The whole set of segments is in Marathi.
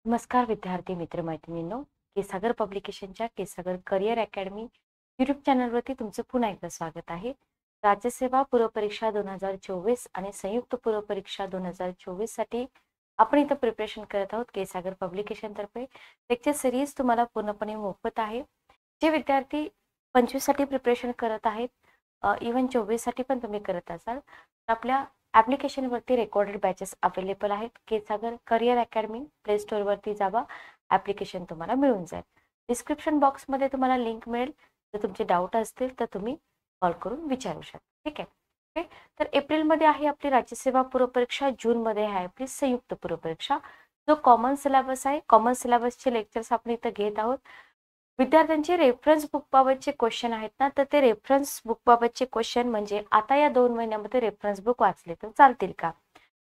नमस्कार विद्यार्थी मित्र मैत्रिणींनो. केसागर पब्लिकेशनच्या केसागर करिअर अकॅडमी यूट्यूब चॅनलवरती तुमचं पुन्हा एकदा स्वागत आहे. राज्यसेवा पूर्वपरीक्षा 2024 आणि संयुक्त पूर्वपरीक्षा 2024 साठी आपण इथं प्रिपरेशन करत आहोत. केसागर पब्लिकेशन तर्फे लेक्चर सिरीज तुम्हाला पूर्णपणे मोफत आहे. जे विद्यार्थी 25 साठी प्रिपरेशन करत आहेत, इव्हन 24 साठी पण तुम्ही करत असाल तर आपल्या ॲप्लिकेशनवरती रेकॉर्डेड बॅचेस अवेलेबल आहेत. केसागर करिअर अकॅडमी प्ले स्टोअरवरती जावा, ॲप्लिकेशन तुम्हाला मिळून जाईल. डिस्क्रिप्शन बॉक्समध्ये तुम्हाला लिंक मिळेल. जर तुमचे डाऊट असतील तर तुम्ही कॉल करून विचारू शकता. ठीक आहे. ओके. तर एप्रिलमध्ये आहे आपली राज्यसेवा पूर्वपरीक्षा, जूनमध्ये आहे आपली संयुक्त पूर्वपरीक्षा. जो कॉमन सिलेबस आहे, कॉमन सिलेबसचे लेक्चर्स आपण इथं घेत आहोत. विद्यार्थ्यांचे रेफरन्स बुक बाबतचे क्वेश्चन आहेत ना, तर ते रेफरन्स बुक बाबतचे क्वेश्चन म्हणजे आता या 2 महिन्यामध्ये रेफरन्स बुक वाचले तर चालतील का?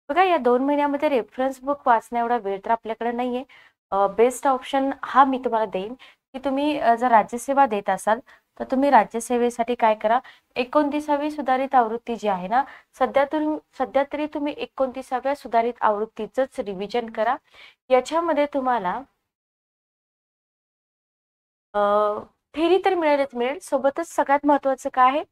बघा, या 2 महिन्यामध्ये रेफरन्स बुक वाचण्या एवढा वेळ तर आपल्याकडे नाहीये. बेस्ट ऑप्शन हा मी तुम्हाला देईन की तुम्ही जर राज्यसेवा देत असाल तर तुम्ही राज्यसेवेसाठी काय करा, 29वी सुधारित आवृत्ती जी आहे ना, सध्या तरी तुम्ही 29व्या सुधारित आवृत्तीचंच रिव्हिजन करा. याच्यामध्ये तुम्हाला थेरी तर मिळेलच मिळेल, सोबतच सगळ्यात महत्त्वाचं काय आहे,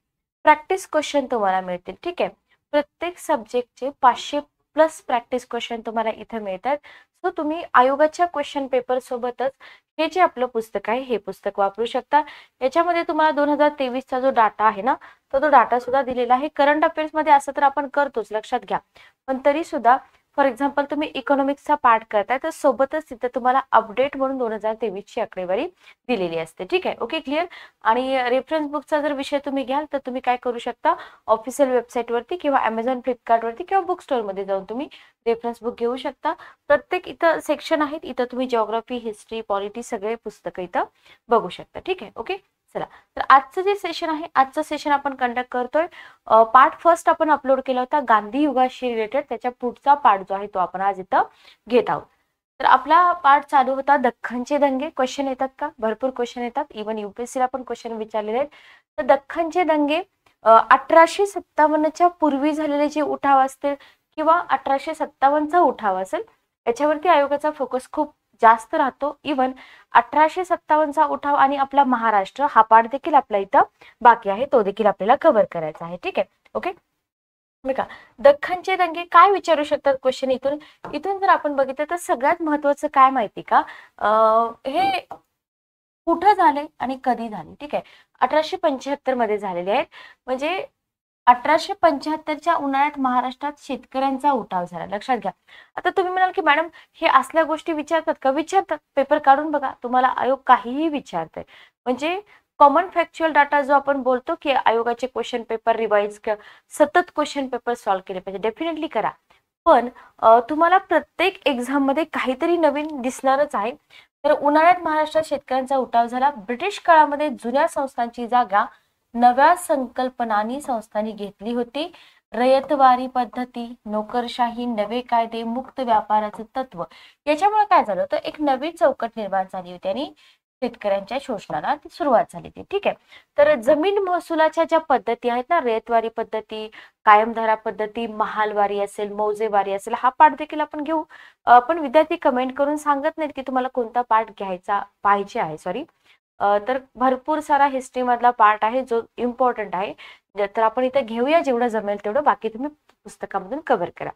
प्रॅक्टिस क्वेश्चन तुम्हाला मिळतील. ठीक आहे. प्रत्येक सब्जेक्टचे 500+ प्रॅक्टिस क्वेश्चन तुम्हाला इथं मिळतात. सो तुम्ही आयोगाच्या क्वेश्चन पेपर सोबतच हे जे आपलं पुस्तक आहे हे पुस्तक वापरू शकता. याच्यामध्ये तुम्हाला 2023चा जो डाटा आहे ना, तो डाटा सुद्धा दिलेला आहे. करंट अफेअर्समध्ये असं तर आपण करतोच, लक्षात घ्या. पण तरी सुद्धा फॉर एक्झाम्पल तुम्ही इकॉनॉमिक्सचा पार्ट करताय तर सोबतच तिथे तुम्हाला अपडेट म्हणून 2023ची आकडेवारी दिलेली असते. ठीक आहे. Okay, clear. आणि रेफरन्स बुकचा जर विषय तुम्ही घ्याल तर तुम्ही काय करू शकता, ऑफिशियल वेबसाईटवरती किंवा अमेझॉन, फ्लिपकार्टवरती किंवा बुक स्टोअरमध्ये जाऊन तुम्ही रेफरन्स बुक घेऊ शकता. प्रत्येक इथं सेक्शन आहेत, इथं तुम्ही जिओग्राफी, हिस्ट्री, पॉलिटी सगळे पुस्तकं इथं बघू शकता. ठीक आहे. ओके, चला. तर आजचं जे सेशन आहे, आजचं सेशन आपण कंडक्ट करतोय. पार्ट फर्स्ट आपण अपलोड केला होता गांधी युगाशी रिलेटेड. त्याच्या पुढचा पार्ट जो आहे तो आपण आज इथं घेत आहोत. तर आपला पार्ट चालू होता दख्खनचे दंगे. क्वेश्चन येतात का? भरपूर क्वेश्चन येतात. इव्हन युपीएससीला पण क्वेश्चन विचारलेले आहेत. तर दख्खनचे दंगे 1857च्या पूर्वी झालेले जे उठाव असतील किंवा 1857चा उठाव असेल, याच्यावरती आयोगाचा फोकस खूप जास्त राहतो. इव्हन 1857चा उठाव आणि आपला महाराष्ट्र हा पार्ट देखील आपला इथं बाकी आहे, तो देखील आपल्याला कव्हर करायचा आहे. ठीक आहे. ओके, बघा, दख्खनचे दंगे काय विचारू शकतात क्वेश्चन इथून. इथून जर आपण बघितलं तर सगळ्यात महत्वाचं काय माहिती का, हे कुठं झाले आणि कधी झाले. ठीक आहे. 1875 मध्ये झालेले आहेत. म्हणजे 1875च्या उन्हाळ्यात महाराष्ट्रात शेतकऱ्यांचा उठाव झाला. लक्षात घ्या. आता तुम्ही म्हणाल की मॅडम हे असल्या गोष्टी विचारतात का? विचारतात. पेपर काढून बघा, तुम्हाला आयोग काहीही विचारतंय. म्हणजे कॉमन फॅक्च्युअल डाटा जो आपण बोलतो की आयोगाचे क्वेश्चन पेपर रिवाइज सतत क्वेश्चन पेपर सॉल्व्ह केले पाहिजे, डेफिनेटली करा. पण तुम्हाला प्रत्येक एक्झाम मध्ये काहीतरी नवीन दिसणारच आहे. तर उन्हाळ्यात महाराष्ट्रात शेतकऱ्यांचा उठाव झाला. ब्रिटिश काळामध्ये जुन्या संस्थांची जागा नव्या संकल्पनांनी संस्थांनी घेतली होती. रयतवारी पद्धती, नोकरशाही, नवे कायदे, मुक्त व्यापाराचं तत्व, याच्यामुळे काय झालं होतं, एक नवी चौकट निर्माण झाली होती आणि शेतकऱ्यांच्या शोषणाला सुरुवात झाली होती. ठीक आहे. तर जमीन महसुलाच्या ज्या पद्धती आहेत ना, रयतवारी पद्धती, कायमधारा पद्धती, महालवारी असेल, मौजेवारी असेल, हा पाठ देखील आपण घेऊ. पण विद्यार्थी कमेंट करून सांगत नाहीत की तुम्हाला कोणता पाठ घ्यायचा पाहिजे आहे. सॉरी. तर भरपूर सारा हिस्ट्री मधला पार्ट आहे जो इम्पॉर्टंट आहे. तर आपण इथे घेऊया जेवढं जमेल तेवढं, बाकी तुम्ही पुस्तकामधून कव्हर करा.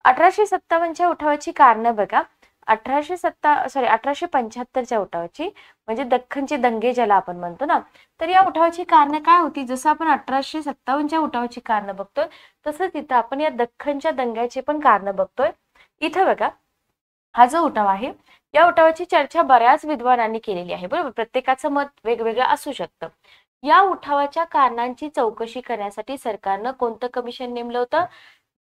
1857च्या उठावाची कारणं बघा. 1875च्या उठावाची म्हणजे दख्खनचे दंगे ज्याला आपण म्हणतो ना, तर या उठावाची कारणं काय होती. जसं आपण 1857च्या उठावाची कारणं बघतोय तसंच इथं आपण या दख्खनच्या दंग्याची पण कारणं बघतोय. इथं बघा, हा जो उठाव आहे या उठावाची चर्चा बऱ्याच विद्वानांनी केलेली आहे. बरोबर, प्रत्येकाचं मत वेगवेगळं असू शकतं. या उठावाच्या कारणांची चौकशी करण्यासाठी सरकारनं कोणतं कमिशन नेमलं होतं?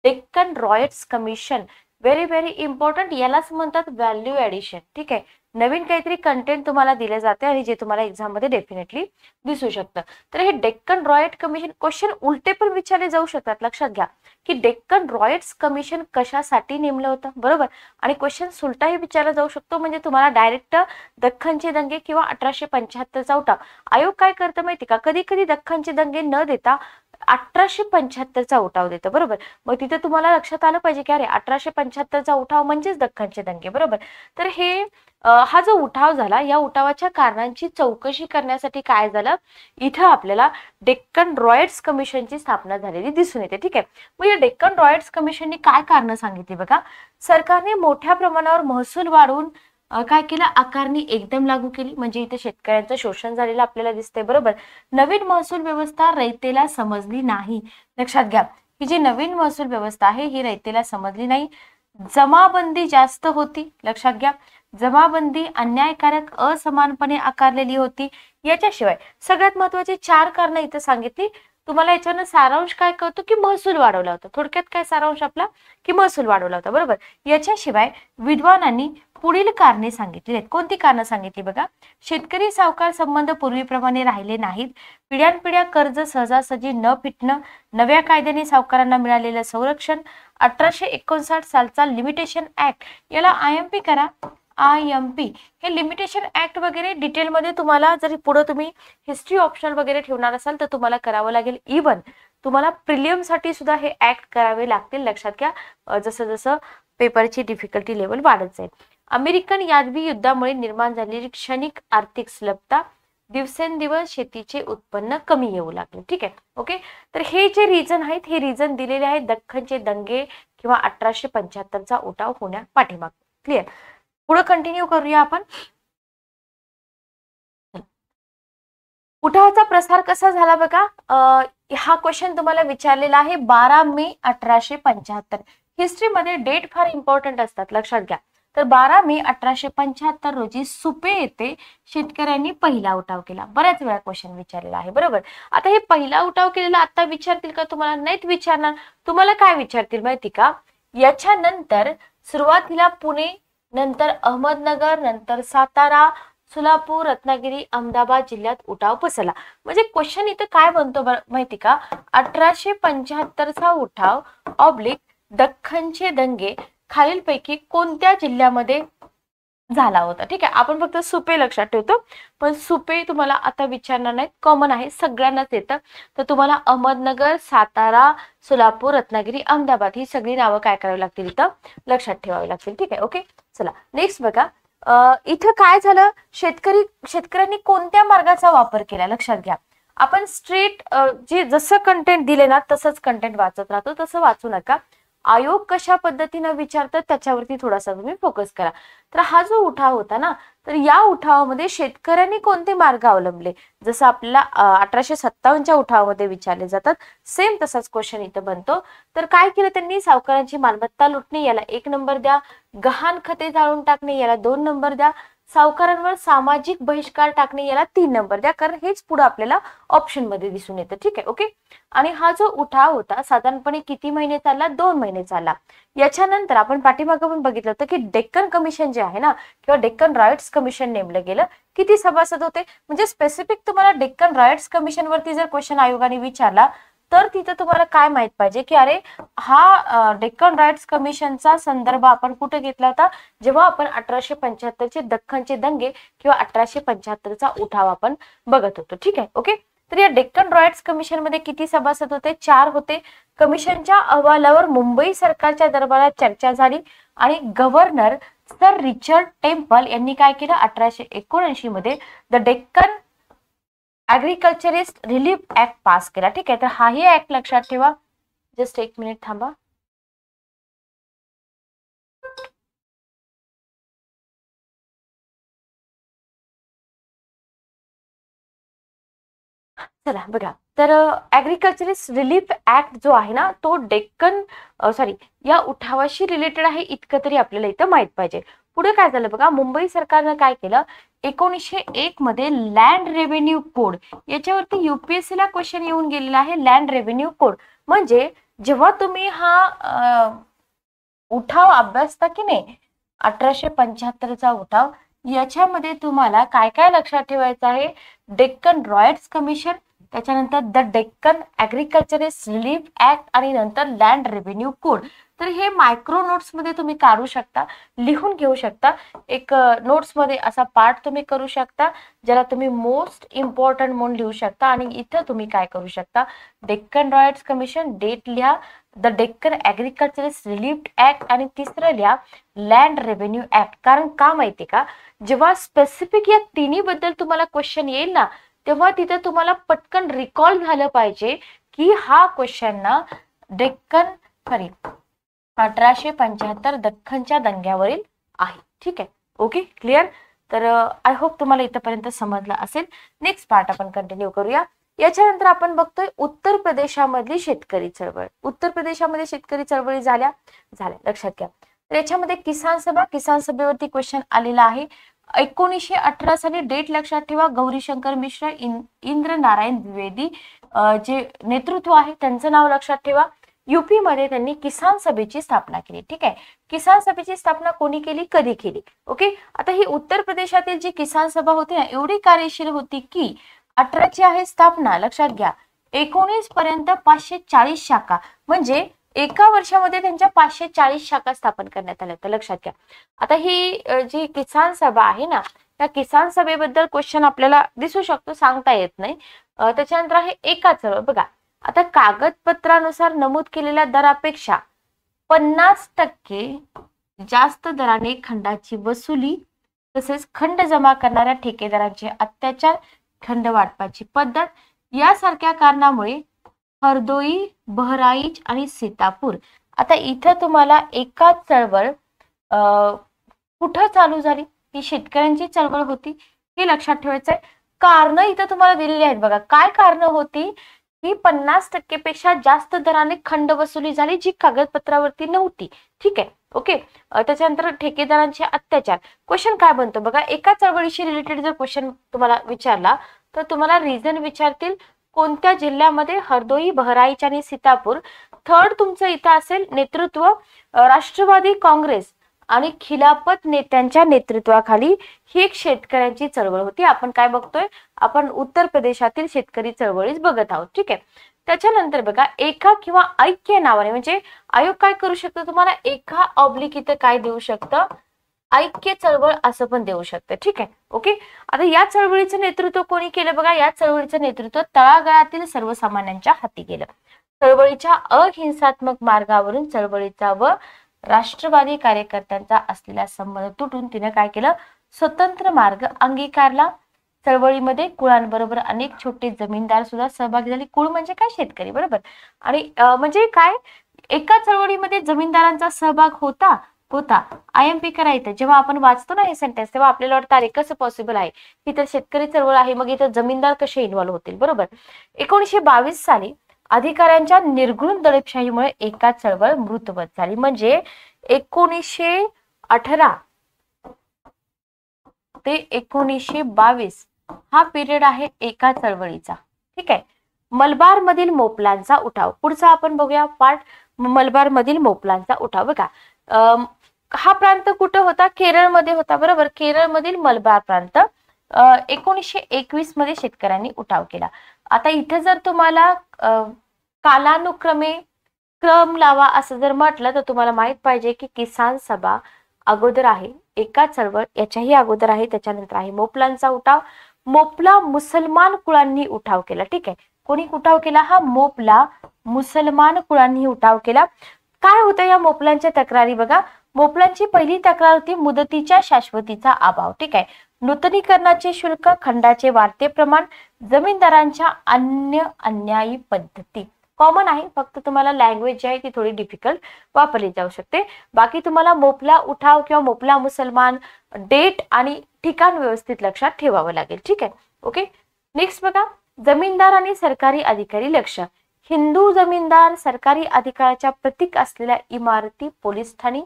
Deccan riots commission. Very very important. यालाच म्हणतात व्हॅल्यू ऍडिशन. ठीक आहे. नवीन काहीतरी कंटेंट तुम्हाला दिले जाते आणि जे तुम्हाला एक्झाम मध्ये डेफिनेटली दिसू शकतं. तर हे डेक्कन रॉयट कमिशन क्वेश्चन उलटे पण विचारले जाऊ शकतात. लक्षात घ्या की डेक्कन रॉयट्स कमिशन कशासाठी नेमलं होतं. बरोबर. आणि क्वेश्चन उलटाही विचारला जाऊ शकतो. म्हणजे तुम्हाला डायरेक्ट दख्खनचे दंगे किंवा 1875चा उठाव. आयोग काय करतं माहिती का, कधी कधी दख्खनचे दंगे न देता 1875चा उठाव देतं, बरोबर. मग तिथे तुम्हाला लक्षात आलं पाहिजे की अरे 1875चा उठाव म्हणजेच दख्खनचे दंगे, बरोबर. तर हे हा जो उठाव झाला, या उठावाच्या कारणांची चौकशी करण्यासाठी काय झालं, इथं आपल्याला डेक्कन रॉयट्स कमिशनची स्थापना झालेली दिसून येते. ठीक आहे. मग या डेक्कन रॉयट्स कमिशनने काय कारण सांगितली बघा. सरकारने मोठ्या प्रमाणावर महसूल वाढवून काय केलं, आकारणी एकदम लागू केली. म्हणजे इथे शेतकऱ्यांचं शोषण झालेलं आपल्याला दिसतंय, बरोबर. नवीन महसूल व्यवस्था रयतेला समजली नाही. लक्षात घ्या, ही जी नवीन महसूल व्यवस्था आहे ही रयतेला समजली नाही. जमाबंदी जास्त होती. लक्षात घ्या, जमाबंदी अन्यायकारक असमानपणे आकारलेली होती. याच्याशिवाय सगळ्यात महत्वाची 4 कारणं इथं सांगितली. तुम्हाला याच्यानं सारांश काय कळतो की महसूल वाढवला होता. थोडक्यात काय सारांश आपला, की महसूल वाढवला होता, बरोबर. याच्याशिवाय विद्वानांनी पुढील कारणे सांगितली आहेत. कोणती कारणं सांगितली बघा. शेतकरी सावकार संबंध पूर्वीप्रमाणे राहिले नाहीत. पिढ्यानपिढ्या कर्ज सहजासहजी न फिटणं. नव्या कायद्याने सावकारांना मिळालेलं संरक्षण. 1859 सालचा लिमिटेशन ऍक्ट, याला IMP करा. IMP हे लिमिटेशन ऍक्ट वगैरे डिटेलमध्ये तुम्हाला जर पुढे तुम्ही हिस्ट्री ऑप्शनल वगैरे ठेवणार असाल तर तुम्हाला करावं लागेल. इव्हन तुम्हाला प्रिलियम साठी सुद्धा हे ऍक्ट करावे लागतील. लक्षात घ्या, जसं जसं पेपरची डिफिकल्टी लेवल वाढत जाईल. अमेरिकन यादवी युद्धामुळे निर्माण झालेली क्षणिक आर्थिक सुलभता. दिवसेंदिवस शेतीचे उत्पन्न कमी येऊ लागले. ठीक आहे, ओके. तर हे जे रिझन आहेत हे रिझन दिलेले आहेत दख्खनचे दंगे किंवा 1875चा उठाव होण्या पाठीमाग. क्लिअर. पुढे कंटिन्यू करूया आपण. उठावाचा प्रसार कसा झाला बघा. हा क्वेश्चन तुम्हाला विचारलेला आहे 12 मे 1875. हिस्ट्रीमध्ये डेट फार इम्पॉर्टंट असतात, लक्षात घ्या. तर 12 मे 1875 रोजी सुपे येथे शेतकऱ्यांनी पहिला उठाव केला. बऱ्याच वेळा क्वेश्चन विचारलेला आहे, बरोबर. आता हे पहिला उठाव केलेला आता विचारतील का तुम्हाला, नाहीत विचारणार. तुम्हाला काय विचारतील माहिती का, याच्यानंतर सुरुवातीला पुणे, नंतर अहमदनगर, नंतर सातारा, सोलापूर, रत्नागिरी, अहमदाबाद जिल्ह्यात उठाव पसरला. म्हणजे क्वेश्चन इथं काय बनतो माहिती का, 1875चा उठाव ऑब्लिक दख्खनचे दंगे खालीलपैकी कोणत्या जिल्ह्यामध्ये झाला होता. ठीक आहे, आपण फक्त सुपे लक्षात ठेवतो, पण सुपे तुम्हाला आता विचारणार नाहीत, कॉमन आहे, सगळ्यांनाच येतं. तर तुम्हाला अहमदनगर, सातारा, सोलापूर, रत्नागिरी, अहमदाबाद ही सगळी नावं काय करावी लागतील, इथं लक्षात ठेवावी लागतील. ठीक आहे, ओके. चला नेक्स्ट बघा. इथं काय झालं, शेतकऱ्यांनी कोणत्या मार्गाचा वापर केला. लक्षात घ्या, आपण स्ट्रेट जे जसं कंटेंट दिले ना तसंच कंटेंट वाचत राहतो, तसं वाचू नका. आयोग कशा पद्धतीने विचारतात त्याच्यावरती थोडासा तुम्ही फोकस करा. तर हा जो उठाव होता ना, तर या उठावामध्ये शेतकऱ्यांनी कोणते मार्ग अवलंबले, जसं आपल्याला 1857च्या उठावामध्ये विचारले जातात, सेम तसाच क्वेश्चन इथं बनतो. तर काय केलं त्यांनी, सावकारांची मालमत्ता लुटणे याला 1 नंबर द्या, गहाण खते जाळून टाकणे याला 2 नंबर द्या, सावकारांवर सामाजिक बहिष्कार टाकणे याला 3 नंबर द्या, कारण हेच पुढे आपल्याला ऑप्शन मध्ये दिसून येतं. ठीक आहे, ओके. आणि हा जो उठाव होता साधारणपणे किती महिने चालला, 2 महिने चालला. याच्यानंतर आपण पाठीमागे पण बघितलं होतं की डेक्कन कमिशन जे आहे ना, किंवा डेक्कन रॉयट्स कमिशन नेमलं गेलं. किती सभासद होते, म्हणजे स्पेसिफिक तुम्हाला डेक्कन रॉयट्स कमिशन वरती जर क्वेश्चन आयोगाने विचारला तर तिथं तुम्हाला काय माहित पाहिजे की अरे हा डेक्कन राईट्स कमिशनचा संदर्भ आपण कुठे घेतला होता, जेव्हा आपण 1875चे दख्खनचे दंगे किंवा 1875चा उठाव आपण बघत होतो. ठीक आहे, ओके. तर या डेक्कन रॉयट्स कमिशन मध्ये किती सभासद होते, 4 होते. कमिशनच्या अहवालावर मुंबई सरकारच्या दरबारात चर्चा झाली आणि गव्हर्नर सर रिचर्ड टेम्पल यांनी काय केलं, 1879 मध्ये the Deccan agriculturist relief act pass केला. ठीक आहे, तर हाही ऍक्ट लक्षात ठेवा. जस्ट 1 मिनिट थांबा. चला बघा, तर ऍग्रिकल्चरिस्ट रिलीफ ऍक्ट जो आहे ना तो डेक्कन या उठावाशी रिलेटेड आहे, इतकं तरी आपल्याला इथं माहित पाहिजे. पुढे काय झालं बघा, मुंबई सरकारनं काय केलं, 1901 मध्ये लँड रेव्हेन्यू कोड, याच्यावरती युपीएससी ला क्वेश्चन येऊन गेलेला आहे. लँड रेव्हेन्यू कोड म्हणजे जेव्हा तुम्ही हा उठाव अभ्यासता की नाही, 1875चा उठाव, याच्यामध्ये तुम्हाला काय काय लक्षात ठेवायचं आहे, डेक्कन रॉयट्स कमिशन, त्याच्यानंतर द डेक्कन ॲग्रिकल्चरिस्ट रिलीफ ऍक्ट आणि नंतर लँड रेव्हेन्यू कोड. तर हे मायक्रो नोट्स मध्ये तुम्ही काढू शकता, लिहून घेऊ शकता. एक नोट्स मध्ये असा पार्ट तुम्ही करू शकता ज्याला तुम्ही मोस्ट इम्पॉर्टंट म्हणून लिहू शकता. आणि इथं तुम्ही काय करू शकता, डेक्कन रॉयल्स कमिशन डेट लिहा, द डेक्कन ॲग्रिकल्चरिस्ट रिलीफ ऍक्ट आणि तिसरं लिहा लँड रेव्हेन्यू ऍक्ट. कारण का माहितीये का, जेव्हा स्पेसिफिक या तिन्ही बद्दल तुम्हाला क्वेश्चन येईल ना, तेव्हा तिथे तुम्हाला पटकन रिकॉल झालं पाहिजे की हा क्वेश्चन ना डेक्कन 1875 दख्खनच्या दंग्यावरील आहे. ठीक आहे, ओके, क्लिअर. तर आय होप तुम्हाला इथपर्यंत समजलं असेल. नेक्स्ट पार्ट आपण कंटिन्यू करूया. याच्यानंतर आपण बघतोय उत्तर प्रदेशामधली शेतकरी चळवळ. उत्तर प्रदेशामध्ये शेतकरी चळवळी झाल्या लक्षात घ्या. तर याच्यामध्ये किसान सभेवरती क्वेश्चन आलेला आहे. 1918 साली डेट लक्षात ठेवा. गौरीशंकर मिश्र, इंद्र नारायण द्विवेदी जे नेतृत्व आहे त्यांचं नाव लक्षात ठेवा. युपी मध्ये त्यांनी किसान सभेची स्थापना केली. ठीक आहे, किसान सभेची स्थापना कोणी केली, कधी केली. ओके, आता ही उत्तर प्रदेशातील जी किसान सभा होती ना, एवढी कार्यशील होती की 18ची आहे स्थापना, लक्षात घ्या, 19 पर्यंत 540 शाखा, म्हणजे एका वर्षामध्ये त्यांच्या 540 शाखा स्थापन करण्यात आल्या होत्या. लक्षात घ्या. आता ही जी किसान सभा आहे ना, त्या किसान सभेबद्दल क्वेश्चन आपल्याला दिसू शकतो, सांगता येत नाही. त्याच्यानंतर आहे एका चळवळ. बघा, आता कागदपत्रानुसार नमूद केलेल्या दरापेक्षा 50% जास्त दराने खंडाची वसुली, तसेच खंड जमा करणाऱ्या ठेकेदारांचे अत्याचार, खंड वाटपाची पद्धत यासारख्या कारणामुळे हरदोई, बहराईच आणि सीतापूर. आता इथं तुम्हाला एका चळवळ कुठं चालू झाली, ही शेतकऱ्यांची चळवळ होती, हे लक्षात ठेवायचं आहे. कारण इथं तुम्हाला दिलेली आहेत. बघा, काय कारण होती ही 50% पेक्षा जास्त दराने खंड वसुली झाली जी कागदपत्रावरती नव्हती. ठीक आहे, ओके. त्याच्यानंतर ठेकेदारांचे अत्याचार. क्वेश्चन काय बनतो बघा, एका चळवळीशी रिलेटेड जर क्वेश्चन तुम्हाला विचारला तर तुम्हाला रिझन विचारतील, कोणत्या जिल्ह्यामध्ये, हरदोई, बहराईच आणि सीतापूर. थर्ड तुमचं इथं असेल नेतृत्व, राष्ट्रवादी काँग्रेस आणि खिलाफत नेत्यांच्या नेतृत्वाखाली ही एक शेतकऱ्यांची चळवळ होती. आपण काय बघतोय, आपण उत्तर प्रदेशातील शेतकरी चळवळीच बघत आहोत. ठीक आहे. त्याच्यानंतर बघा, एका किंवा ऐक्य नावाने, म्हणजे आयोग काय करू शकतो, तुम्हाला एका ऑब्लिक इथं काय देऊ शकतं, ऐक्य चळवळ असं पण देऊ शकतं. ठीक आहे, ओके. आता या चळवळीचं नेतृत्व कोणी केलं बघा, या चळवळीचं नेतृत्व तळागाळातील सर्वसामान्यांच्या हाती गेलं. चळवळीच्या अहिंसात्मक मार्गावरून चळवळीचा व राष्ट्रवादी कार्यकर्त्यांचा असलेला संबंध तुटून तिने काय केलं, स्वतंत्र मार्ग अंगीकारला. चळवळीमध्ये कुळांबरोबर अनेक छोटे जमीनदार सुद्धा सहभागी झाले. कुळ म्हणजे काय, शेतकरी, बरोबर. आणि म्हणजे काय, एका चळवळीमध्ये जमीनदारांचा सहभाग होता. IMP करायचं. जेव्हा आपण वाचतो ना हे सेंटेन्स, तेव्हा आपल्याला वाटतं अरे कसं पॉसिबल आहे, ही तर शेतकरी चळवळ आहे, मग इथं जमीनदार कसे इन्व्हॉल्व्ह होतील, बरोबर. 1922 साली अधिकाऱ्यांच्या निर्घृण दडपशाहीमुळे एका चळवळ मृतवत झाली. म्हणजे 1918 ते 1922 हा पिरियड आहे एका चळवळीचा. ठीक आहे. मलबार मधील मोपलांचा उठाव, पुढचा आपण बघूया पार्ट, मलबार मधील मोपलांचा उठाव. बघा, हा प्रांत कुठं होता, केरळमध्ये होता, बरोबर. केरळमधील मलबार प्रांत 1921 मध्ये शेतकऱ्यांनी उठाव केला. आता इथे जर तुम्हाला कालानुक्रमे क्रम लावा असं जर म्हटलं तर तुम्हाला माहित पाहिजे की किसान सभा अगोदर आहे, एका चळवळ याच्याही अगोदर आहे, त्याच्यानंतर आहे मोपलांचा उठाव. मोपला मुसलमान कुळांनी उठाव केला. ठीक आहे, कोणी उठाव केला, हा मोपला मुसलमान कुळांनी उठाव केला. काय होतं या मोपलांच्या तक्रारी बघा, मोपलांची पहिली तक्रार होती मुदतीच्या शाश्वतीचा अभाव. ठीक आहे, नूतनीकरणाचे शुल्क, खंडाचे वाढते प्रमाण, जमीनदारांच्या अन्य अन्यायी पद्धती. कॉमन आहे, फक्त तुम्हाला लँग्वेज जी आहे ती थोडी डिफिकल्ट वापरली जाऊ शकते. बाकी तुम्हाला मोपला उठाव किंवा मोपला मुसलमान डेट आणि ठिकाण व्यवस्थित लक्षात ठेवावं लागेल. ठीक आहे, ओके. नेक्स्ट बघा, जमीनदार आणि सरकारी अधिकारी. लक्ष, हिंदू जमीनदार सरकारी अधिकाराच्या प्रतीक असलेल्या इमारती, पोलीस ठाणी,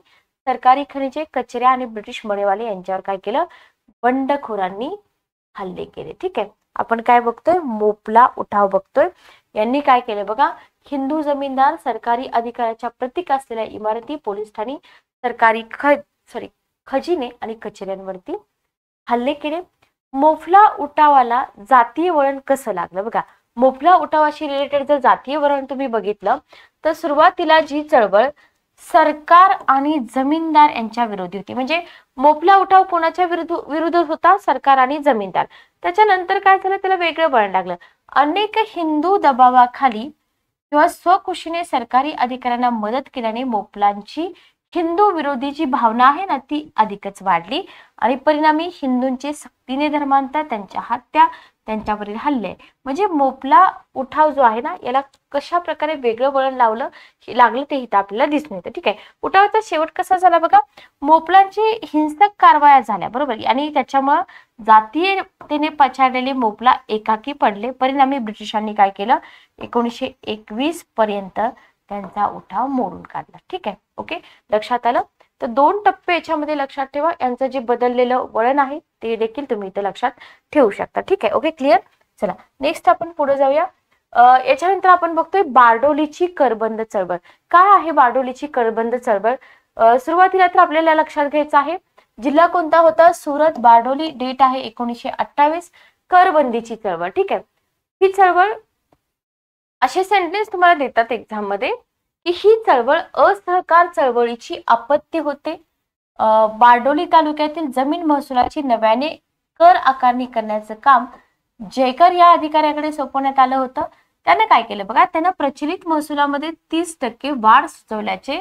सरकारी खनिजे, कचेऱ्या आणि ब्रिटिश मळेवाले यांच्यावर काय केलं, बंडखोरांनी हल्ले केले. ठीक आहे, आपण काय बघतोय, मोपला उठाव बघतोय. यांनी काय केलं बघा, हिंदू जमीनदार सरकारी अधिकाराच्या प्रतीक असलेल्या इमारती, पोलीस ठाणी, सरकारी खजिने आणि कचेऱ्यांवरती हल्ले केले. मोपला उठावाला जातीय वळण कसं लागलं बघा, मोपला उठावाशी रिलेटेड जर जातीय वर्णन तुम्ही बघितलं तर सुरुवातीला जी चळवळ सरकार आणि जमीनदार यांच्या विरोधी होती. म्हणजे मोपला उठाव कोणाच्या विरुद्ध होता? सरकार आणि जमीनदार. त्याच्यानंतर काय झालं, त्याला वेगळं वळण लागलं. अनेक हिंदू दबावाखाली किंवा स्वखुशीने सरकारी अधिकाऱ्यांना मदत केल्याने मोपलांची हिंदू विरोधी जी भावना आहे ना ती अधिकच वाढली आणि परिणामी हिंदूंचे सक्तीने धर्मांतर, त्यांच्या हत्या, त्यांच्यावरील हल्ले. म्हणजे मोपला उठाव जो आहे ना याला कशा प्रकारे वेगळं वळण लागलं ते इथं आपल्याला दिसून येतं. ठीक आहे. उठावाचा शेवट कसा झाला बघा, मोपलांची हिंसक कारवाया झाल्या बरोबर आणि त्याच्यामुळे जातीयतेने पछाडलेले मोपला एकाकी पडले. परिणामी ब्रिटिशांनी काय केलं, 1921 पर्यंत त्यांचा उठाव मोडून काढला. ठीक आहे. ओके, लक्षात आलं. तर 2 टप्पे याच्यामध्ये लक्षात ठेवा. यांचं जे बदललेलं वळण आहे ते देखील तुम्ही इथे लक्षात ठेवू शकता. ठीक आहे. Okay, clear. चला नेक्स्ट आपण पुढे जाऊया. याच्यानंतर आपण बघतोय बारडोलीची करबंद चळवळ. काय आहे बारडोलीची करबंद चळवळ? सुरुवातीला तर आपल्याला लक्षात घ्यायचं आहे जिल्हा कोणता होता? सुरत. बारडोली डेट आहे 1928. करबंदीची चळवळ. ठीक आहे. ही चळवळ असे सेंटेन्स तुम्हाला देतात एक्झाम मध्ये की ही चळवळ असहकार चळवळीची आपत्ती होते. बारडोली तालुक्यातील जमीन महसुलाची नव्याने कर आकारणी करण्याचं काम जयकर या अधिकाऱ्याकडे सोपवण्यात आलं होतं. त्याने काय केलं बघा, त्यानं प्रचलित महसुलामध्ये 30% वाढ सुचवल्याचे